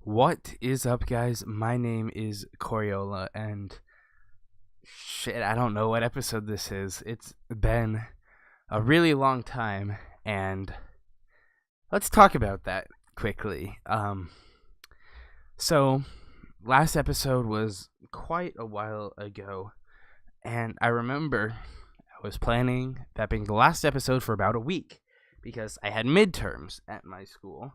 What is up, guys? My name is Coriola, and I don't know what episode this is. It's been a really long time, and let's talk about that quickly. So last episode was quite a while ago, and I remember I was planning that being the last episode for about a week because I had midterms at my school,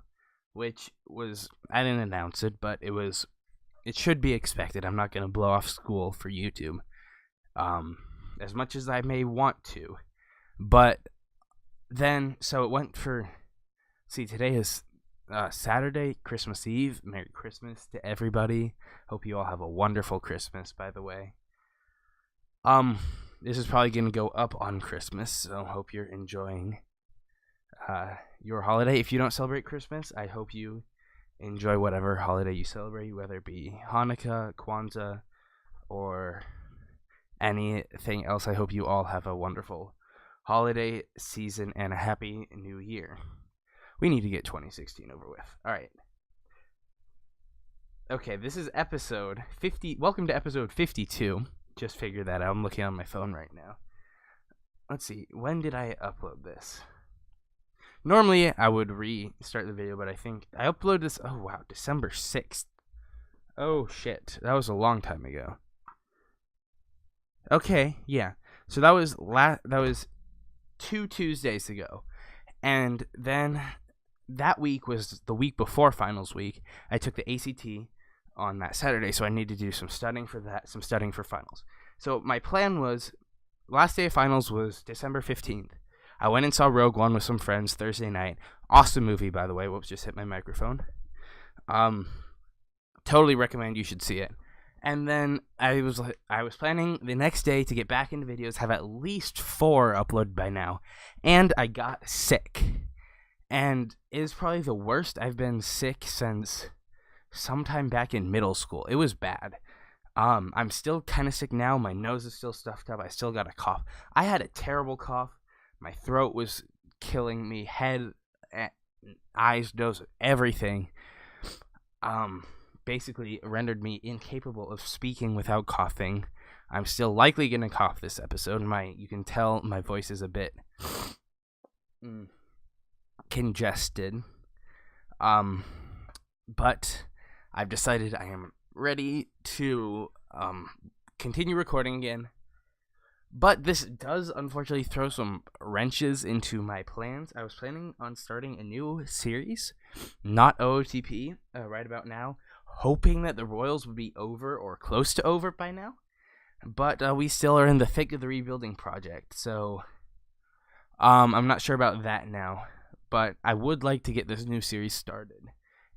which was, I didn't announce it, but it should be expected. I'm not going to blow off school for YouTube, as much as I may want to. But then, so it went for, today is Saturday, Christmas Eve. Merry Christmas to everybody. Hope you all have a wonderful Christmas, by the way. This is probably going to go up on Christmas, so hope you're enjoying your holiday. If you don't celebrate Christmas, I hope you enjoy whatever holiday you celebrate, whether it be Hanukkah, Kwanzaa, or anything else. I hope you all have a wonderful holiday season and a happy new year. We need to get 2016 over with. All right. Okay, this is episode 50. Welcome to episode 52. Just figured that out. I'm looking on my phone right now. Let's see. When did I upload this? Normally, I would restart the video, but I think I uploaded this, December 6th. Oh, shit. That was a long time ago. Okay, yeah. So that was 2 Tuesdays ago. And then that week was the week before finals week. I took the ACT on that Saturday, so I need to do some studying for that, some studying for finals. So my plan was, last day of finals was December 15th. I went and saw Rogue One with some friends Thursday night. Awesome movie, by the way. Whoops, just hit my microphone. Totally recommend you should see it. And then I was planning the next day to get back into videos, have at least 4 uploaded by now. And I got sick. And it is probably the worst I've been sick since sometime back in middle school. It was bad. I'm still kind of sick now. My nose is still stuffed up. I still got a cough. I had a terrible cough. My throat was killing me. Head, eyes, nose, everything. Basically rendered me incapable of speaking without coughing. I'm still likely going to cough this episode. You can tell my voice is a bit congested. But I've decided I am ready to continue recording again. But this does unfortunately throw some wrenches into my plans. I was planning on starting a new series, not OOTP, right about now, hoping that the Royals would be over or close to over by now. But we still are in the thick of the rebuilding project, so I'm not sure about that now. But I would like to get this new series started.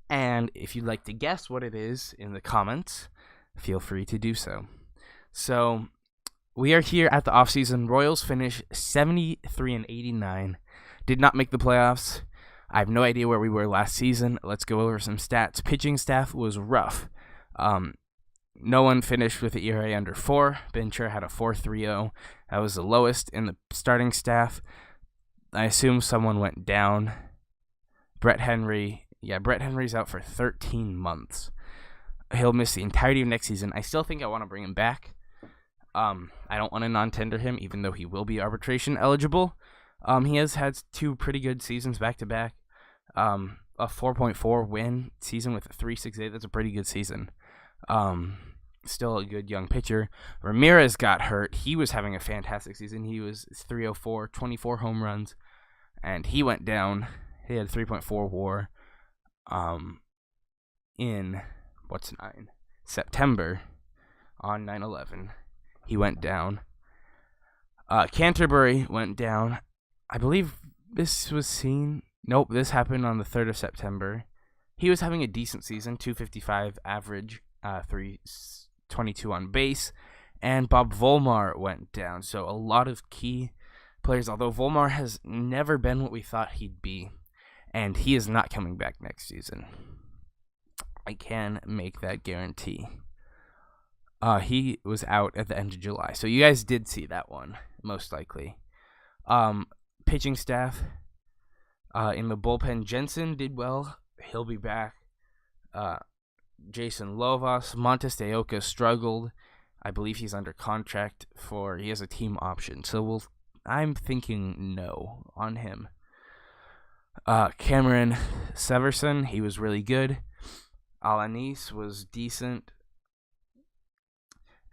And if you'd like to guess what it is in the comments, feel free to do so. So we are here at the offseason. Royals finish 73-89. Did not make the playoffs. I have no idea where we were last season. Let's go over some stats. Pitching staff was rough. No one finished with an ERA under 4. Bencher had a 4.30. That was the lowest in the starting staff. I assume someone went down. Brett Henry's out for 13 months. He'll miss the entirety of next season. I still think I want to bring him back. I don't want to non-tender him, even though he will be arbitration eligible. He has had 2 pretty good seasons back-to-back. A 4.4 win season with a 3.68. That's a pretty good season. Still a good young pitcher. Ramirez got hurt. He was having a fantastic season. He was 304, 24 home runs, and he went down. He had 3.4 WAR. In September on 9/11. He went down. Canterbury went down. I believe this was seen. Nope, this happened on the 3rd of September. He was having a decent season, 255 average, 322 on base, and Bob Volmar went down. So a lot of key players, although Volmar has never been what we thought he'd be, and he is not coming back next season. I can make that guarantee. He was out at the end of July. So you guys did see that one, most likely. Pitching staff. In the bullpen, Jensen did well. He'll be back. Jason Lovas. Montes de Oca struggled. I believe he's under contract he has a team option. So I'm thinking no on him. Cameron Severson, he was really good. Alanis was decent.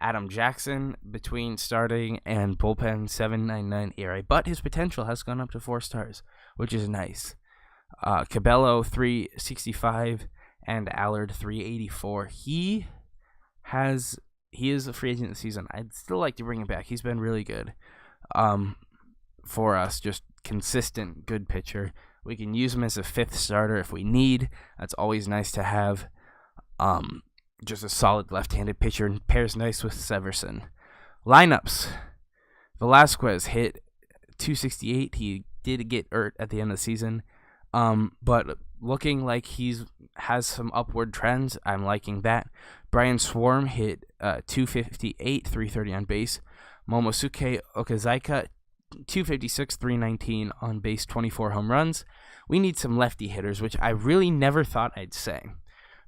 Adam Jackson, between starting and bullpen, 7.99 ERA, but his potential has gone up to 4 stars, which is nice. Cabello, 365, and Allard, 384. He is a free agent this season. I'd still like to bring him back. He's been really good for us, just consistent, good pitcher. We can use him as a 5th starter if we need. That's always nice to have. Just a solid left-handed pitcher and pairs nice with Severson. Lineups. Velasquez hit 268. He did get hurt at the end of the season, but looking like has some upward trends. I'm liking that. Brian Swarm hit 258, 330 on base. Momosuke Okazaika, 256, 319 on base, 24 home runs. We need some lefty hitters, which I really never thought I'd say,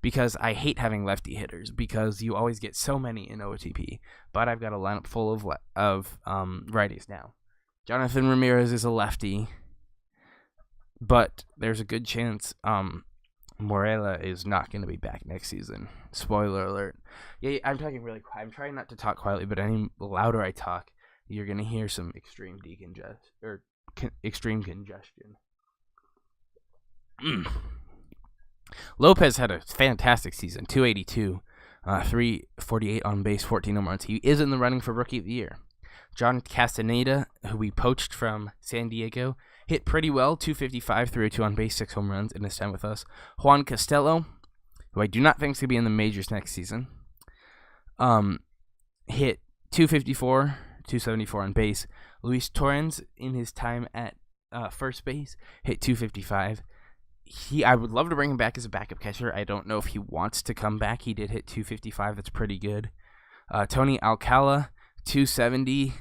because I hate having lefty hitters because you always get so many in OTP. But I've got a lineup full of righties now. Jonathan Ramirez is a lefty, but there's a good chance Morella is not going to be back next season. Spoiler alert. Yeah, I'm talking really quiet. I'm trying not to talk quietly, but any louder I talk, you're going to hear some extreme extreme congestion. Lopez had a fantastic season, 282, 348 on base, 14 home runs. He is in the running for Rookie of the Year. John Castaneda, who we poached from San Diego, hit pretty well, 255, 302 on base, 6 home runs in his time with us. Juan Costello, who I do not think is going to be in the majors next season, hit 254, 274 on base. Luis Torrens, in his time at first base, hit 255. I would love to bring him back as a backup catcher. I don't know if he wants to come back. He did hit 255. That's pretty good. Tony Alcala, 270.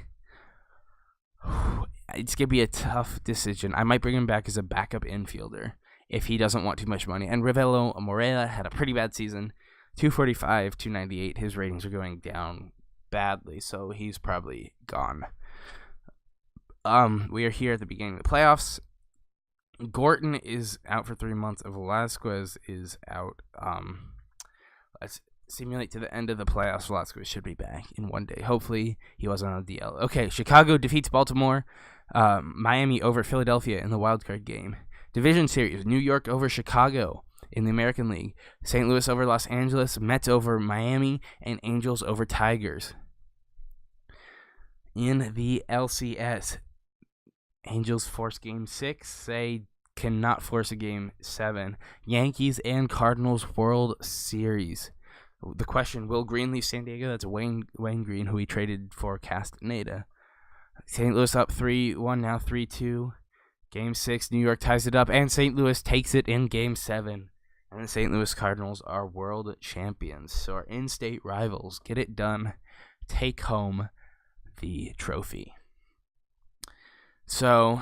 It's going to be a tough decision. I might bring him back as a backup infielder if he doesn't want too much money. And Rivelo Morella had a pretty bad season, 245, 298. His ratings are going down badly, so he's probably gone. We are here at the beginning of the playoffs. Gorton is out for 3 months. Velasquez is out. Let's simulate to the end of the playoffs. Velasquez should be back in 1 day. Hopefully, he wasn't on the DL. Okay, Chicago defeats Baltimore. Miami over Philadelphia in the wildcard game. Division series, New York over Chicago in the American League. St. Louis over Los Angeles. Mets over Miami. And Angels over Tigers. In the LCS, Angels force Game 6. They cannot force a Game 7. Yankees and Cardinals World Series. The question, will Green leave San Diego? That's Wayne Green, who he traded for Castaneda. St. Louis up 3-1, now 3-2. Game 6, New York ties it up, and St. Louis takes it in Game 7. And the St. Louis Cardinals are world champions. So our in-state rivals get it done, take home the trophy. So,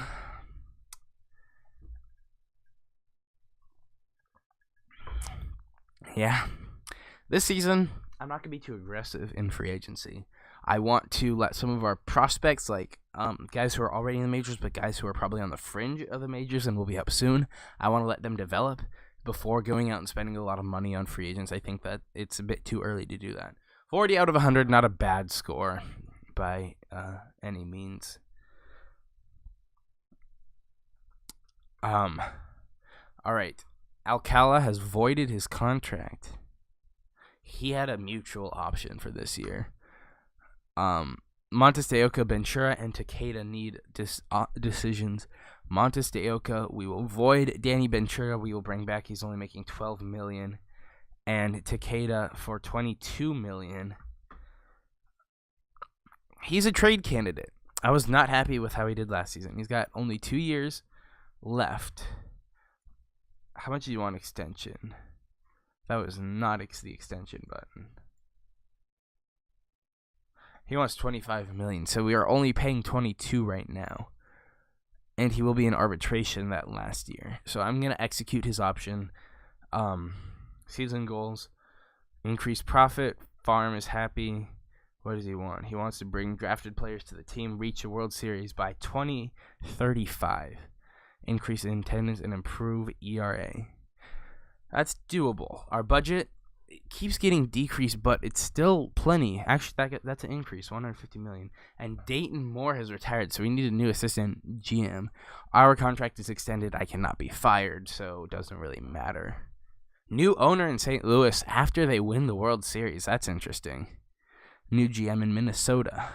yeah, this season, I'm not going to be too aggressive in free agency. I want to let some of our prospects, like guys who are already in the majors, but guys who are probably on the fringe of the majors and will be up soon, I want to let them develop before going out and spending a lot of money on free agents. I think that it's a bit too early to do that. 40 out of 100, not a bad score by any means. All right. Alcala has voided his contract. He had a mutual option for this year. Montes de Oca, Ventura, and Takeda need decisions. Montes de Oca, we will void. Danny Ventura, we will bring back. He's only making $12 million. And Takeda for $22 million. He's a trade candidate. I was not happy with how he did last season. He's got only 2 years left. How much do you want extension? That was not the extension button. He wants $25 million, so we are only paying $22 right now. And he will be in arbitration that last year. So I'm going to execute his option. Season goals. Increased profit. Farm is happy. What does he want? He wants to bring drafted players to the team, reach a World Series by 2035. Increase in attendance and improve ERA. That's doable. Our budget keeps getting decreased, but it's still plenty. Actually, that's an increase, $150 million. And Dayton Moore has retired, so we need a new assistant GM. Our contract is extended. I cannot be fired, so it doesn't really matter. New owner in St. Louis after they win the World Series. That's interesting. New GM in Minnesota.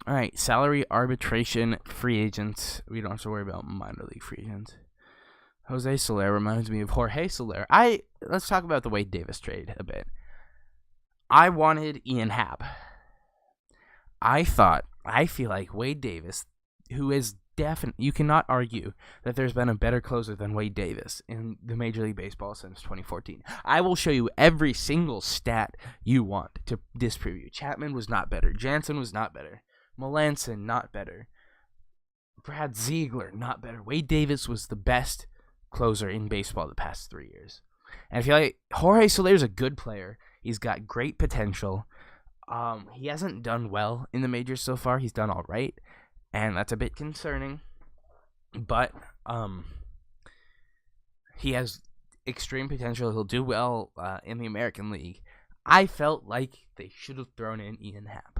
All right, salary arbitration, free agents. We don't have to worry about minor league free agents. Jose Soler reminds me of Jorge Soler. Let's talk about the Wade Davis trade a bit. I wanted Ian Happ. I feel like Wade Davis, who is you cannot argue that there's been a better closer than Wade Davis in the Major League Baseball since 2014. I will show you every single stat you want to disprove you. Chapman was not better. Jansen was not better. Melanson, not better. Brad Ziegler, not better. Wade Davis was the best closer in baseball the past 3 years. And I feel like Jorge Soler is a good player. He's got great potential. He hasn't done well in the majors so far. He's done all right, and that's a bit concerning. But he has extreme potential. He'll do well in the American League. I felt like they should have thrown in Ian Happ.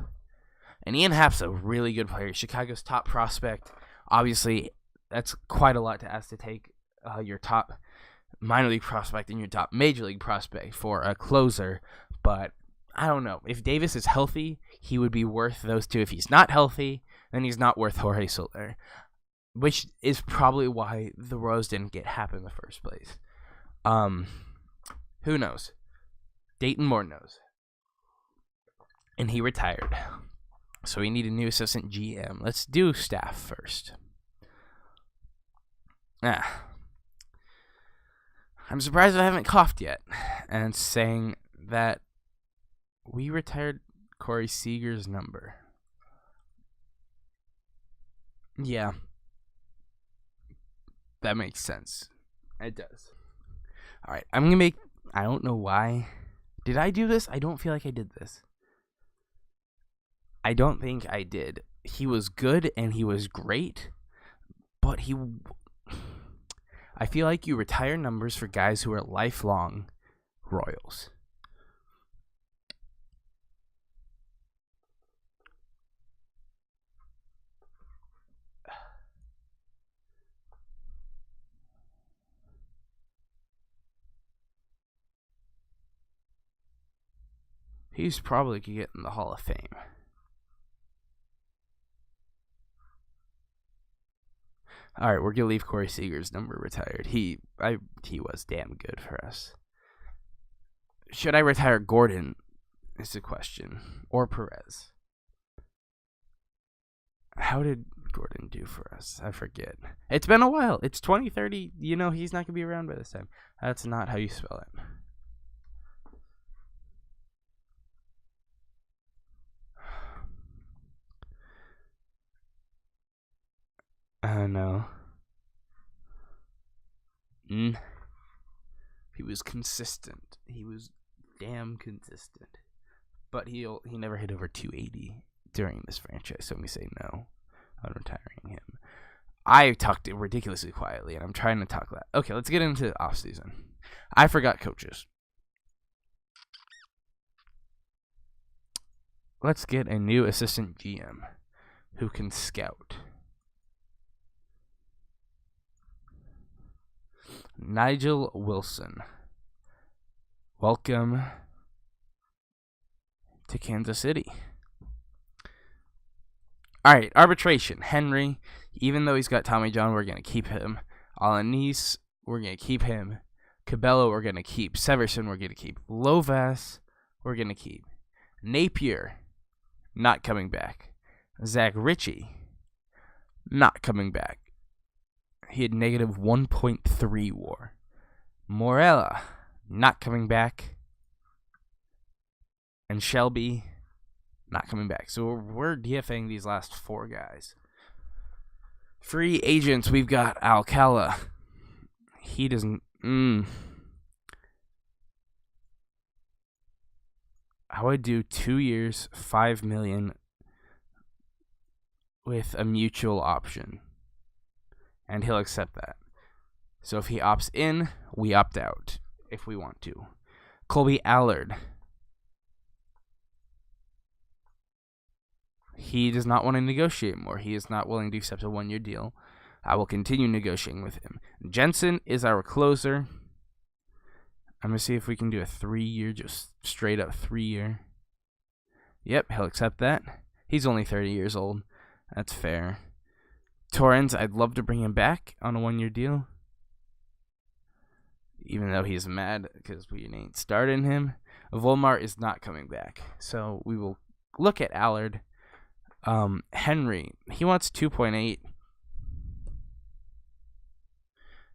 And Ian Happ's a really good player. Chicago's top prospect. Obviously, that's quite a lot to ask to take your top minor league prospect and your top major league prospect for a closer. But I don't know. If Davis is healthy, he would be worth those two. If he's not healthy, then he's not worth Jorge Soler, which is probably why the Royals didn't get Happ in the first place. Who knows? Dayton Moore knows. And he retired. So we need a new assistant GM. Let's do staff first. I'm surprised I haven't coughed yet. And saying that we retired Corey Seager's number. Yeah. That makes sense. It does. Alright, I'm going to make... I don't know why. Did I do this? I don't feel like I did this. I don't think I did. He was good and he was great, but I feel like you retire numbers for guys who are lifelong Royals. He's probably could get in the Hall of Fame. All right, we're gonna leave Corey Seager's number retired. He was damn good for us. Should I retire Gordon? Is the question, or Perez? How did Gordon do for us? I forget. It's been a while. It's 2030. You know he's not gonna be around by this time. That's not how you spell it. No. He was consistent. He was damn consistent. But he never hit over 280 during this franchise, so we say no on retiring him. I talked ridiculously quietly, and I'm trying to talk that. Okay, let's get into offseason. I forgot coaches. Let's get a new assistant GM who can scout. Nigel Wilson. Welcome to Kansas City. Alright, arbitration. Henry, even though he's got Tommy John, we're going to keep him. Alanis, we're going to keep him. Cabello, we're going to keep. Severson, we're going to keep. Lovas, we're going to keep. Napier, not coming back. Zach Ritchie, not coming back. He had negative 1.3 WAR. Morella, not coming back. And Shelby, not coming back. So we're DFAing these last four guys. Free agents, we've got Alcala. He doesn't... I would do 2 years, $5 million with a mutual option, and he'll accept that. So if he opts in, we opt out if we want to. Colby Allard. He does not want to negotiate more. He is not willing to accept a 1-year deal. I will continue negotiating with him. Jensen is our closer. I'm going to see if we can do a 3-year, just straight up 3-year. Yep, he'll accept that. He's only 30 years old. That's fair. Torrens, I'd love to bring him back on a 1-year deal. Even though he's mad because we ain't starting him. Volmar is not coming back. So we will look at Allard. Henry, he wants 2.8.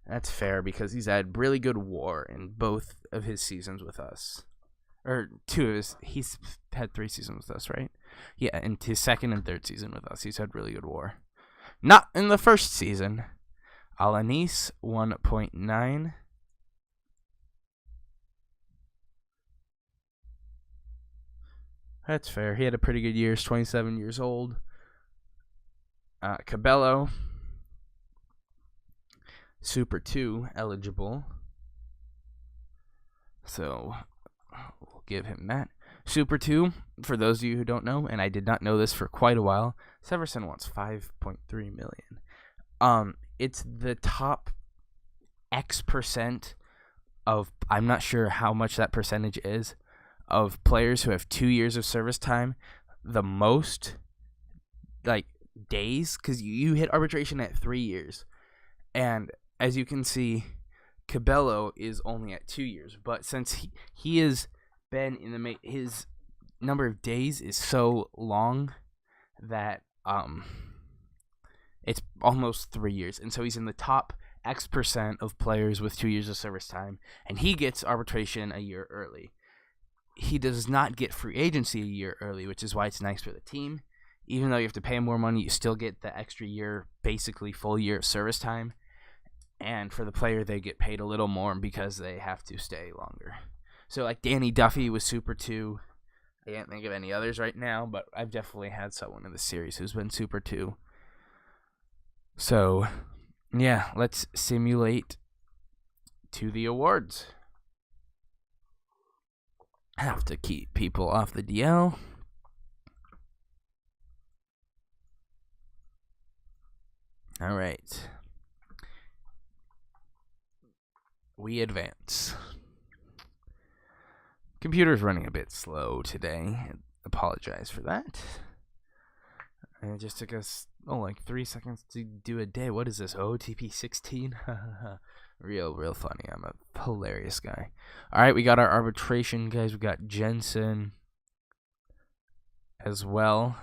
That's fair because he's had really good WAR in both of his seasons with us. Or he's had 3 seasons with us, right? Yeah, in his second and third season with us, he's had really good WAR. Not in the first season. Alanis, 1.9. That's fair. He had a pretty good year. He's 27 years old. Cabello, Super 2 eligible. So we'll give him that. Super 2, for those of you who don't know, and I did not know this for quite a while, Severson wants $5.3 million. It's the top X% of, I'm not sure how much that percentage is, of players who have 2 years of service time, the most days, because you hit arbitration at 3 years. And as you can see, Cabello is only at 2 years, but since he has been in his number of days is so long that it's almost 3 years, and so he's in the top X% of players with 2 years of service time, and he gets arbitration a year early. He does not get free agency a year early, which is why it's nice for the team. Even though you have to pay him more money, you still get the extra year, basically full year of service time. And for the player, they get paid a little more because they have to stay longer. So like Danny Duffy was Super 2. I can't think of any others right now, but I've definitely had someone in the series who's been Super 2. So, yeah, let's simulate to the awards. I have to keep people off the DL. All right. We advance. Computer's running a bit slow today. Apologize for that. And it just took us, like 3 seconds to do a day. What is this, OTP 16? Real funny. I'm a hilarious guy. All right, we got our arbitration, guys. We got Jensen as well.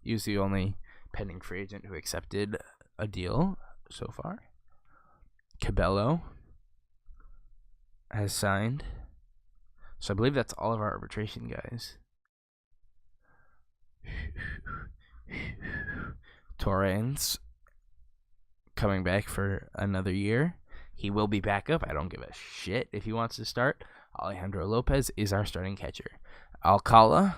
He was the only pending free agent who accepted a deal so far. Cabello has signed. So I believe that's all of our arbitration, guys. Torrens coming back for another year. He will be back up. I don't give a shit if he wants to start. Alejandro Lopez is our starting catcher. Alcala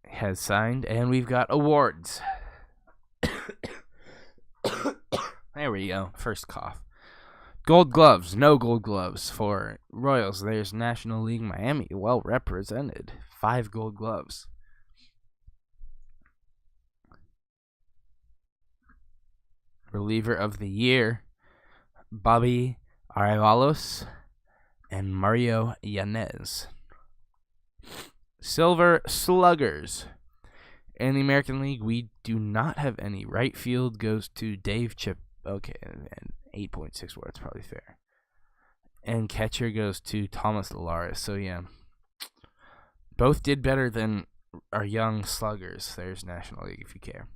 has signed, and we've got awards. There we go. First cough. Gold gloves. No gold gloves for Royals. There's National League Miami. Well represented. 5 gold gloves. Reliever of the year, Bobby Arevalos and Mario Yanez. Silver Sluggers. In the American League, we do not have any. Right field goes to Dave Chip. Okay, and 8.6 WAR, it's probably fair. And catcher goes to Thomas Lolaris. So, yeah. Both did better than our young sluggers. There's National League if you care.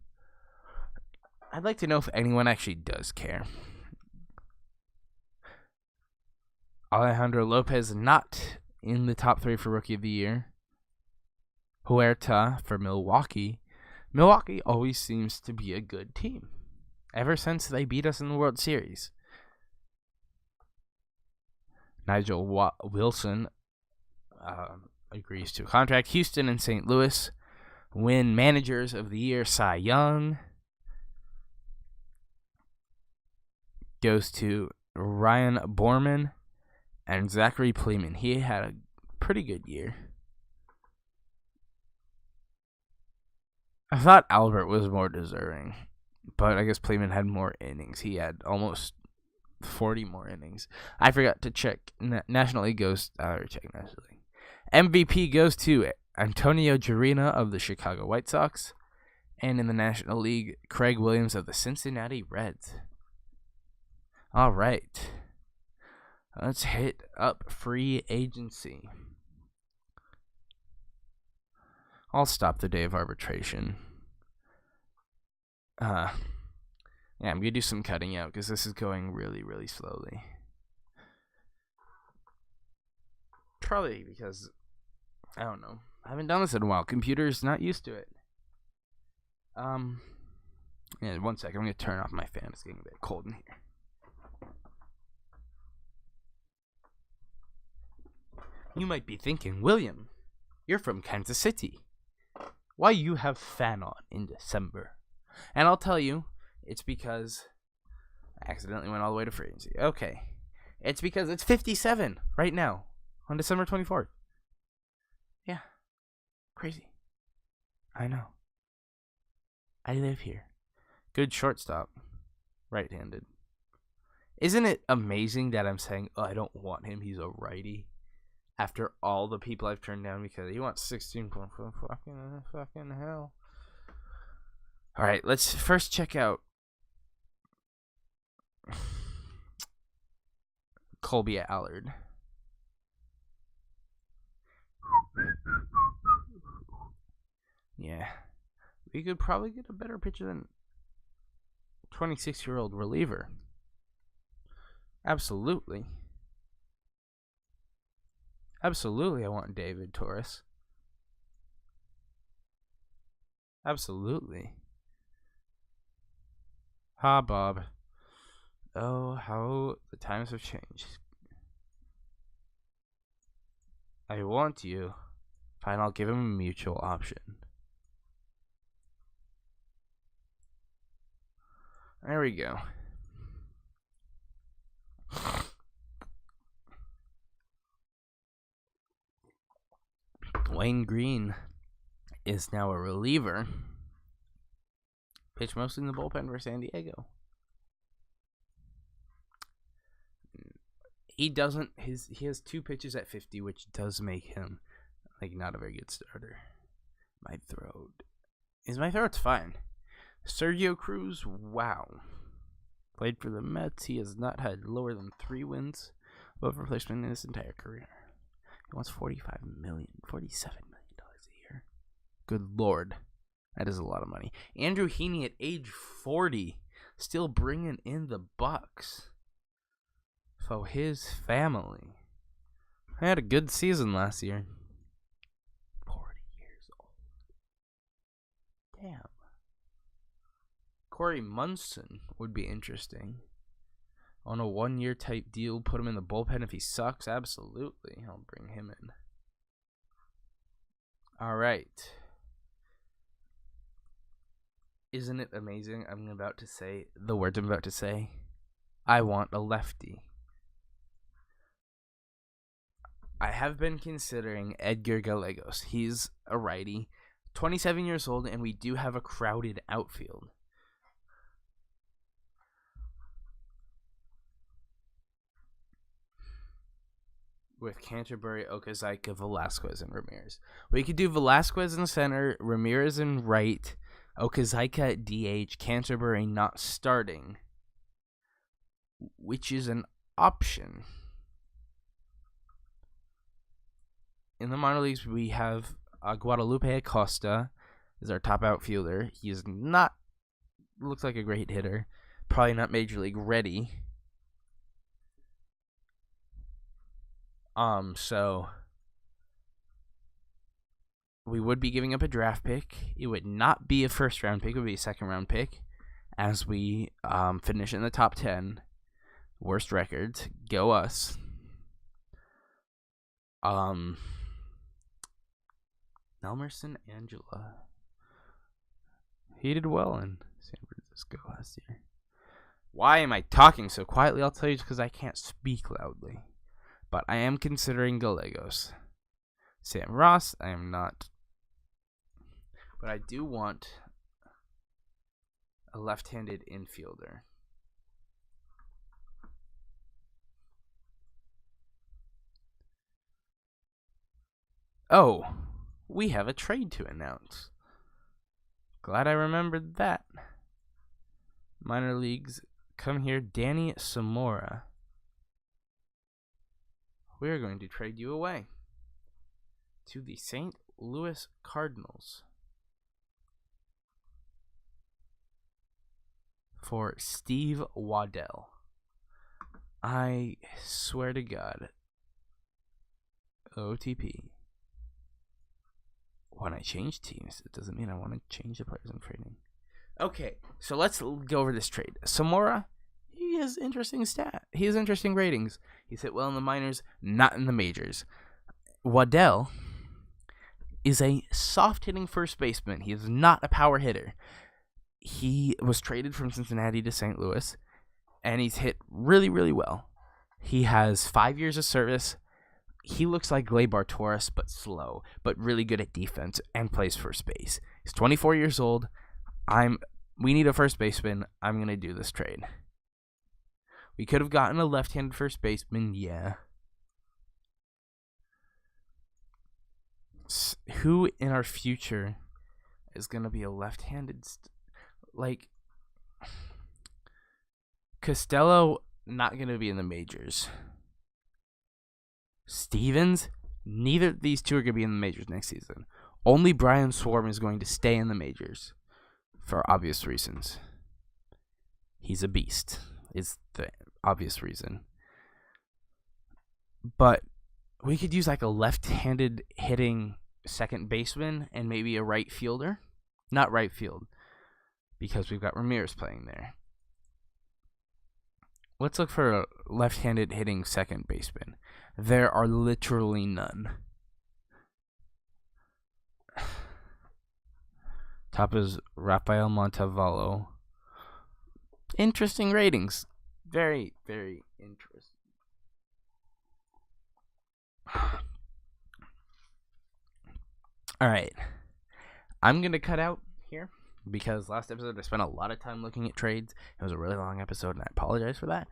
I'd like to know if anyone actually does care. Alejandro Lopez not in the top 3 for Rookie of the Year. Huerta for Milwaukee. Milwaukee always seems to be a good team. Ever since they beat us in the World Series. Nigel Wilson agrees to a contract. Houston and St. Louis win Managers of the Year. Cy Young goes to Ryan Borman and Zachary Pleman. He had a pretty good year. I thought Albert was more deserving, but I guess Pleman had more innings. He had almost 40 more innings. I forgot to check. National League goes. Check National League. MVP goes to Antonio Girina of the Chicago White Sox, and in the National League, Craig Williams of the Cincinnati Reds. All right, let's hit up free agency. I'll stop the day of arbitration. Yeah, I'm gonna do some cutting out because this is going really, really slowly. Probably because, I don't know, I haven't done this in a while. Computer's not used to it. Yeah, 1 second. I'm gonna turn off my fan. It's getting a bit cold in here. You might be thinking, William, you're from Kansas City. Why you have fan on in December? And I'll tell you, it's because I accidentally went all the way to free agency. Okay. It's because it's 57 right now on December 24th. Yeah. Crazy. I know. I live here. Good shortstop. Right-handed. Isn't it amazing that I'm saying, oh, I don't want him, he's a righty? After all the people I've turned down because he wants 16 points. Fucking hell. Alright, let's first check out Colby Allard. Yeah. We could probably get a better pitcher than 26-year-old reliever. Absolutely. Absolutely, I want David Torres. Absolutely. Ha, Bob. Oh, how the times have changed. I want you. Fine, I'll give him a mutual option. There we go. Wayne Green is now a reliever. Pitched mostly in the bullpen for San Diego. He has 2 pitches at 50, which does make him not a very good starter. My throat's fine. Sergio Cruz, wow. Played for the Mets. He has not had lower than 3 wins above replacement in his entire career. He wants $47 million a year. Good Lord. That is a lot of money. Andrew Heaney at age 40, still bringing in the bucks for his family. I had a good season last year. 40 years old. Damn. Corey Munson would be interesting. On a 1-year type deal, put him in the bullpen if he sucks. Absolutely. I'll bring him in. All right. Isn't it amazing? I'm about to say the words I'm about to say. I want a lefty. I have been considering Edgar Gallegos. He's a righty, 27 years old, and we do have a crowded outfield. With Canterbury, Okazaki, Velasquez, and Ramirez. We could do Velasquez in center, Ramirez in right, Okazaki at DH, Canterbury not starting, which is an option. In the minor leagues, we have Guadalupe Acosta is our top outfielder. He is not, looks like a great hitter, probably not major league ready. So we would be giving up a draft pick. It would not be a first round pick, it would be a second round pick as we finish in the top 10. Worst records. Go us. Nelmerson Angela. He did well in San Francisco last year. Why am I talking so quietly? I'll tell you, it's because I can't speak loudly. But I am considering Gallegos. Sam Ross, I am not. But I do want a left-handed infielder. Oh, we have a trade to announce. Glad I remembered that. Minor leagues, come here, Danny Samora. We're going to trade you away to the St. Louis Cardinals for Steve Waddell. I swear to God, OTP. When I change teams, it doesn't mean I want to change the players I'm trading. Okay, so let's go over this trade. Samora, he has interesting He has interesting ratings. He's hit well in the minors, not in the majors. Waddell is a soft-hitting first baseman. He is not a power hitter. He was traded from Cincinnati to St. Louis, and he's hit really, really well. He has 5 years of service. He looks like Gleyber Torres, but slow, but really good at defense and plays first base. He's 24 years old. We need a first baseman. I'm going to do this trade. We could have gotten a left-handed first baseman, yeah. Who in our future is going to be a left-handed? Costello, not going to be in the majors. Stevens, neither of these two are going to be in the majors next season. Only Brian Swarm is going to stay in the majors for obvious reasons. He's a beast, is the obvious reason. But we could use like a left-handed hitting second baseman and maybe a right fielder. Not right field, because we've got Ramirez playing there. Let's look for a left-handed hitting second baseman. There are literally none. Top is Rafael Montevallo. Interesting ratings. Very, very interesting. Alright. I'm going to cut out here because last episode I spent a lot of time looking at trades. It was a really long episode, and I apologize for that.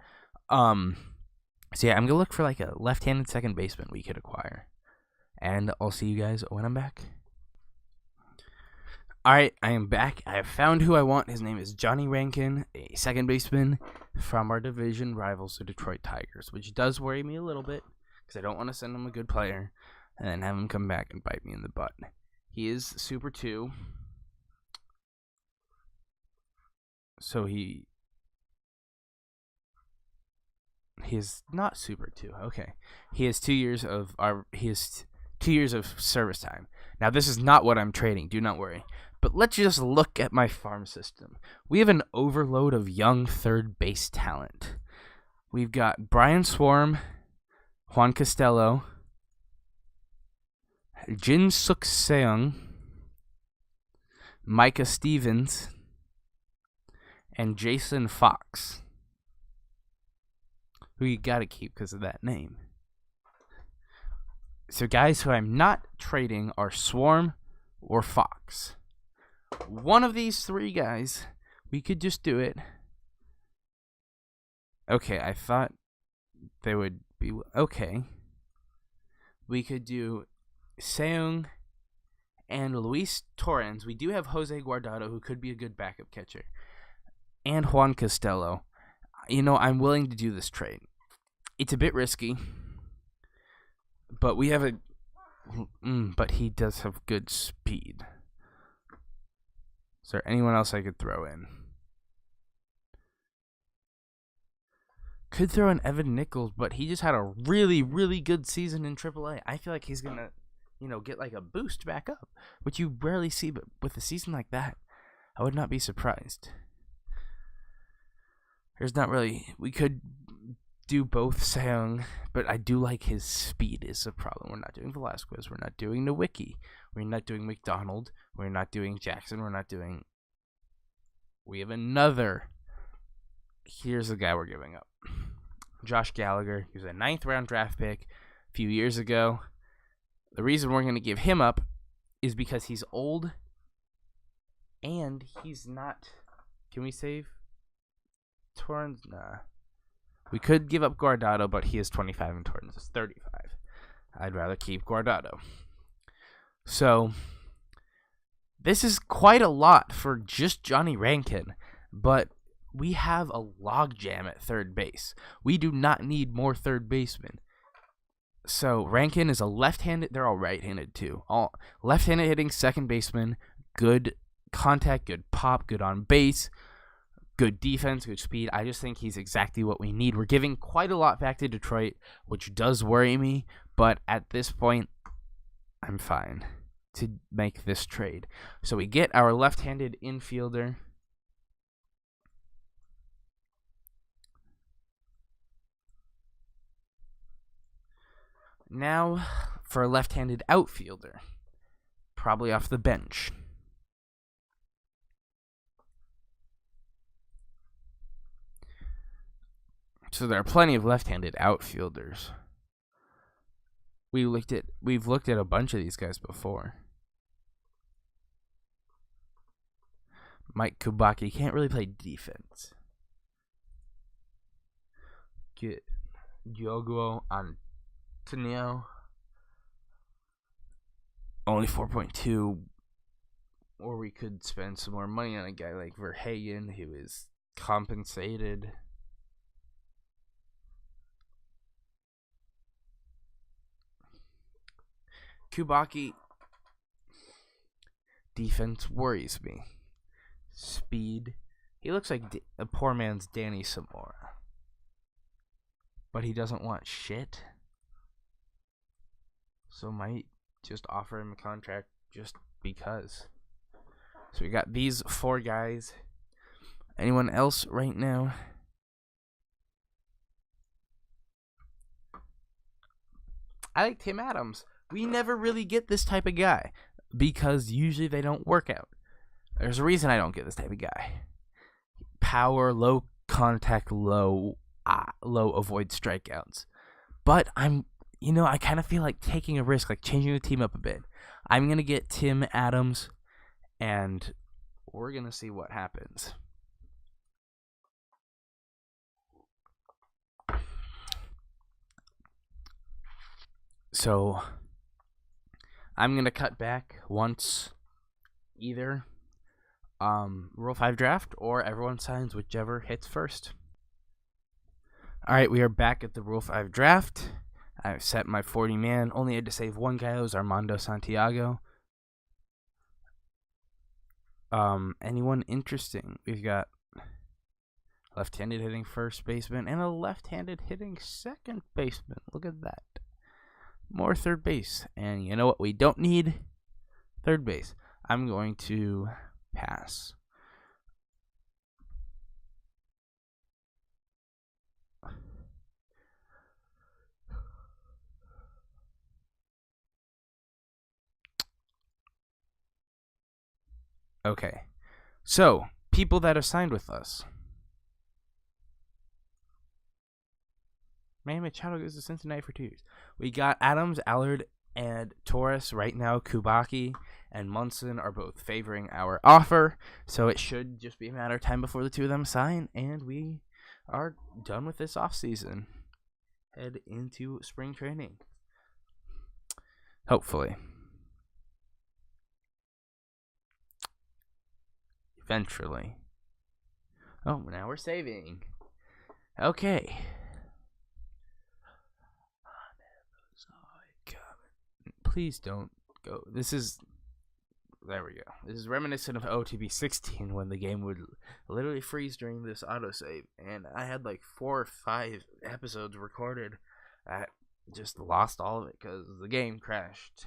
So yeah, I'm gonna look for like a left-handed second baseman we could acquire, and I'll see you guys when I'm back. Alright, I am back. I have found who I want. His name is Johnny Rankin, a second baseman from our division rivals, the Detroit Tigers, which does worry me a little bit because I don't want to send him a good player and then have him come back and bite me in the butt. He is Super 2. So he is not Super 2. Okay. He has 2 years of 2 years of service time. Now this is not what I'm trading, do not worry. But let's just look at my farm system. We have an overload of young third base talent. We've got Brian Swarm, Juan Costello, Jin Suk Seung, Micah Stevens, and Jason Fox, who you gotta keep because of that name. So guys who I'm not trading are Swarm or Fox. One of these three guys, we could just do it. Okay, I thought they would be... Okay. We could do Seung and Luis Torrens. We do have Jose Guardado, who could be a good backup catcher. And Juan Costello. You know, I'm willing to do this trade. It's a bit risky. But we have a... but he does have good speed. Is there anyone else I could throw in? Could throw in Evan Nichols, but he just had a really, really good season in AAA. I feel like he's going to, get like a boost back up, which you rarely see, but with a season like that, I would not be surprised. There's not really... We could do both Cy Young, but I do like his speed is a problem. We're not doing Velasquez. We're not doing Nowicki. We're not doing McDonald. We're not doing Jackson. We're not doing... We have another... Here's the guy we're giving up. Josh Gallagher. He was a 9th round draft pick a few years ago. The reason we're going to give him up is because he's old and he's not... Can we save Torrens? Nah. We could give up Guardado, but he is 25 and Torrens is 35. I'd rather keep Guardado. So, this is quite a lot for just Johnny Rankin, but we have a logjam at third base. We do not need more third basemen. So, Rankin is a left-handed, they're all right-handed too. All left-handed hitting second baseman, good contact, good pop, good on base, good defense, good speed. I just think he's exactly what we need. We're giving quite a lot back to Detroit, which does worry me, but at this point, I'm fine to make this trade. So we get our left-handed infielder. Now for a left-handed outfielder, probably off the bench. So there are plenty of left-handed outfielders. We've looked at a bunch of these guys before. Mike Kubaki can't really play defense. Get Diogo Antonio. Only 4.2. Or we could spend some more money on a guy like Verhagen, who is compensated. Kubaki, defense worries me. Speed, he looks like a poor man's Danny Zamora. But he doesn't want shit. So might just offer him a contract just because. So we got these 4 guys. Anyone else right now? I like Tim Adams. We never really get this type of guy because usually they don't work out. There's a reason I don't get this type of guy. Power, low contact, low avoid strikeouts. But I kind of feel like taking a risk, like changing the team up a bit. I'm going to get Tim Adams, and we're going to see what happens. So, I'm going to cut back once either Rule 5 draft or everyone signs whichever hits first. Alright, we are back at the Rule 5 draft. I've set my 40-man. Only had to save one guy. That was Armando Santiago. Anyone interesting? We've got left-handed hitting first baseman and a left-handed hitting second baseman. Look at that. More third base. And you know what we don't need? Third base. I'm going to pass. Okay. So, people that have signed with us. Manny Machado goes to Cincinnati for 2 years. We got Adams, Allard, and Torres. Right now, Kubaki and Munson are both favoring our offer. So it should just be a matter of time before the two of them sign. And we are done with this offseason. Head into spring training. Hopefully. Eventually. Oh, now we're saving. Okay. Please don't go. There we go. This is reminiscent of OTB 16 when the game would literally freeze during this autosave. And I had like 4 or 5 episodes recorded. I just lost all of it because the game crashed.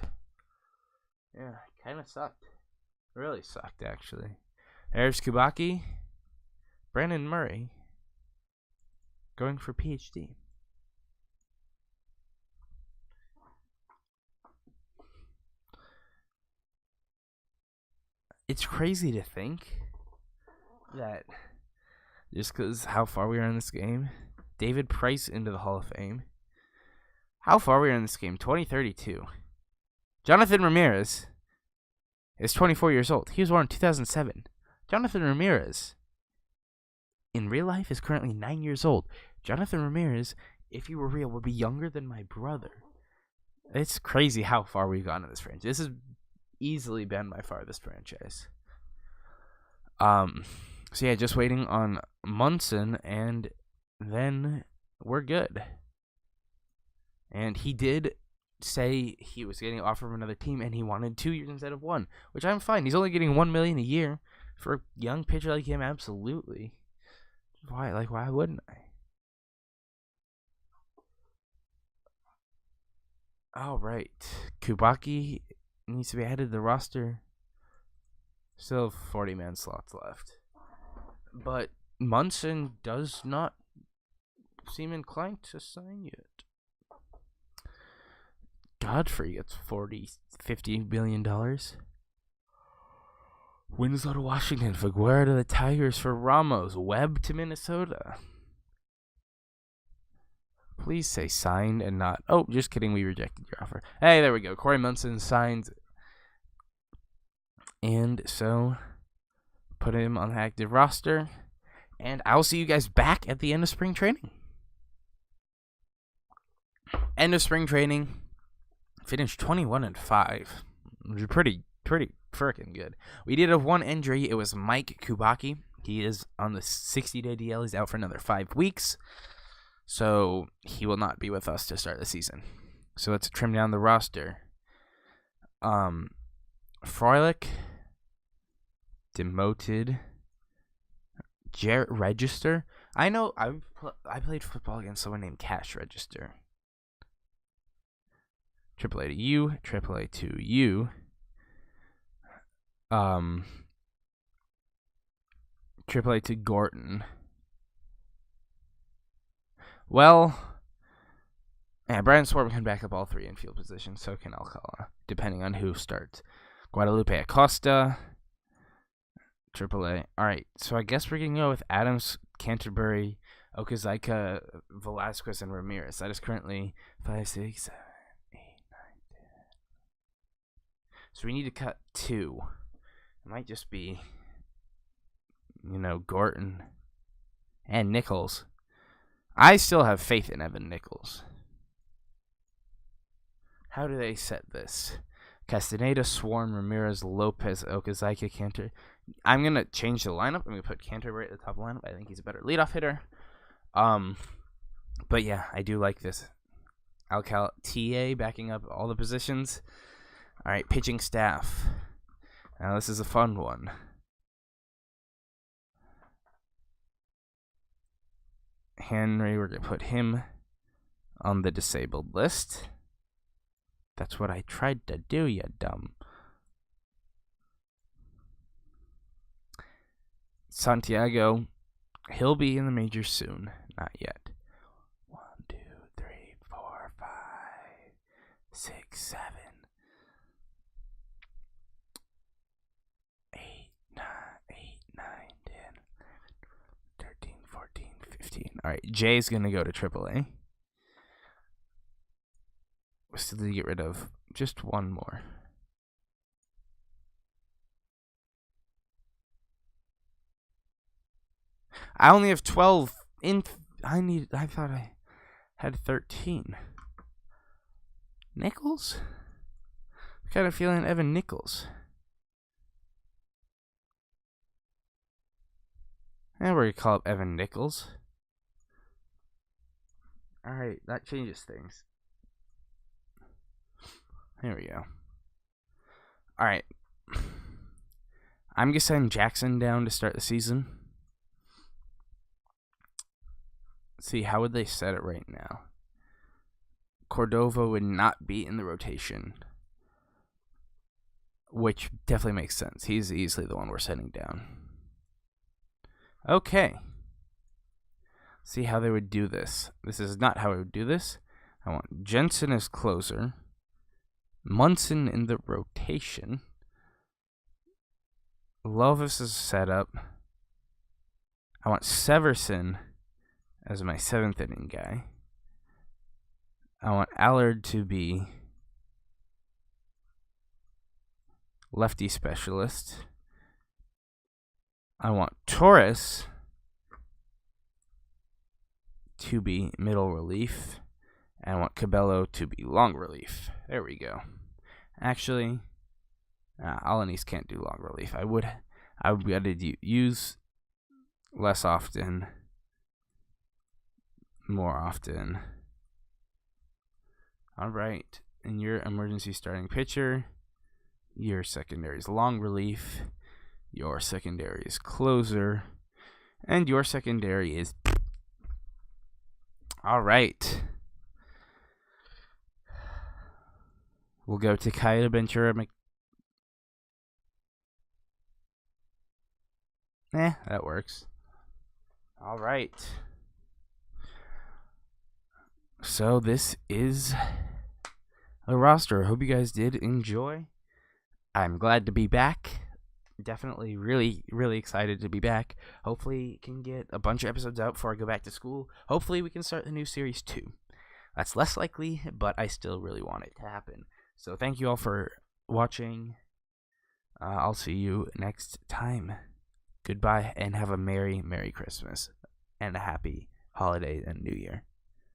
Yeah, kind of sucked. Really sucked, actually. There's Kubaki. Brandon Murray. Going for PhD. it's crazy to think that just because how far we are in this game, David Price into the Hall of Fame. How far we are in this game? 2032. Jonathan Ramirez is 24 years old. He was born in 2007. Jonathan Ramirez, in real life, is currently 9 years old. Jonathan Ramirez, if he were real, would be younger than my brother. It's crazy how far we've gone in this franchise. This has easily been my farthest franchise. So yeah, just waiting on Munson, and then we're good. And he did say he was getting an offer from another team, and he wanted 2 years instead of 1, which I'm fine. He's only getting $1 million a year for a young pitcher like him. Absolutely. Why? Like, why wouldn't I? All right, Kubaki needs to be added to the roster. Still 40-man slots left, but Munson does not seem inclined to sign yet. Godfrey gets $50 billion. Winslow to Washington, Figueroa to the Tigers for Ramos, Webb to Minnesota. Please say signed and not... Oh, just kidding, we rejected your offer. Hey, there we go. Corey Munson signed. And so, put him on the active roster. And I'll see you guys back at the end of spring training. End of spring training. Finished 21-5. Which is pretty freaking good. We did have one injury. It was Mike Kubaki. He is on the 60-day DL. He's out for another 5 weeks. So he will not be with us to start the season. So let's trim down the roster. Froelich, demoted. Jarrett Register. I know I played football against someone named Cash Register. AAA to you. AAA to you. AAA to Gorton. Well, yeah, Brian Swarm can back up all 3 infield positions, so can Alcala, depending on who starts. Guadalupe Acosta, AAA. All right, so I guess we're going to go with Adams, Canterbury, Okazaki, Velasquez, and Ramirez. That is currently 5, 6, 7, 8, 9, 10. So we need to cut 2. It might just be, Gorton and Nichols. I still have faith in Evan Nichols. How do they set this? Castaneda, Swarm, Ramirez, Lopez, Okazaki, Cantor. I'm going to change the lineup. I'm going to put Canterbury at the top of the lineup. I think he's a better leadoff hitter. But yeah, I do like this. Alcal TA backing up all the positions. All right, pitching staff. Now this is a fun one. Henry, we're going to put him on the disabled list. That's what I tried to do, you dumb. Santiago, he'll be in the majors soon. Not yet. 1, 2, 3, 4, 5, 6, 7, 8, 9, 10, 13, 14, 15. All right, Jay's going to go to AAA. We still need to get rid of just one more. I only have 12 in. I thought I had 13. Nichols? I'm kind of feeling Evan Nichols. And we're going to call up Evan Nichols. Alright, that changes things. There we go. Alright. I'm going to send Jackson down to start the season. Let's see, how would they set it right now? Cordova would not be in the rotation, which definitely makes sense. He's easily the one we're sending down. Okay. See how they would do this. This is not how I would do this. I want Jensen as closer. Munson in the rotation. love this as a setup. I want Severson as my 7th inning guy. I want Allard to be lefty specialist. I want Torres to be middle relief. And I want Cabello to be long relief. There we go. Actually, Alanis can't do long relief. I would be to use less often, more often. All right. And your emergency starting pitcher, your secondary is long relief, your secondary is closer, and your secondary is... All right. We'll go to Kaya Ventura. That works. All right. So this is a roster. I hope you guys did enjoy. I'm glad to be back. Definitely really, really excited to be back. Hopefully can get a bunch of episodes out before I go back to school. Hopefully we can start the new series too. That's less likely, but I still really want it to happen. So thank you all for watching. I'll see you next time. Goodbye, and have a Merry, Merry Christmas, and a Happy Holiday and New Year.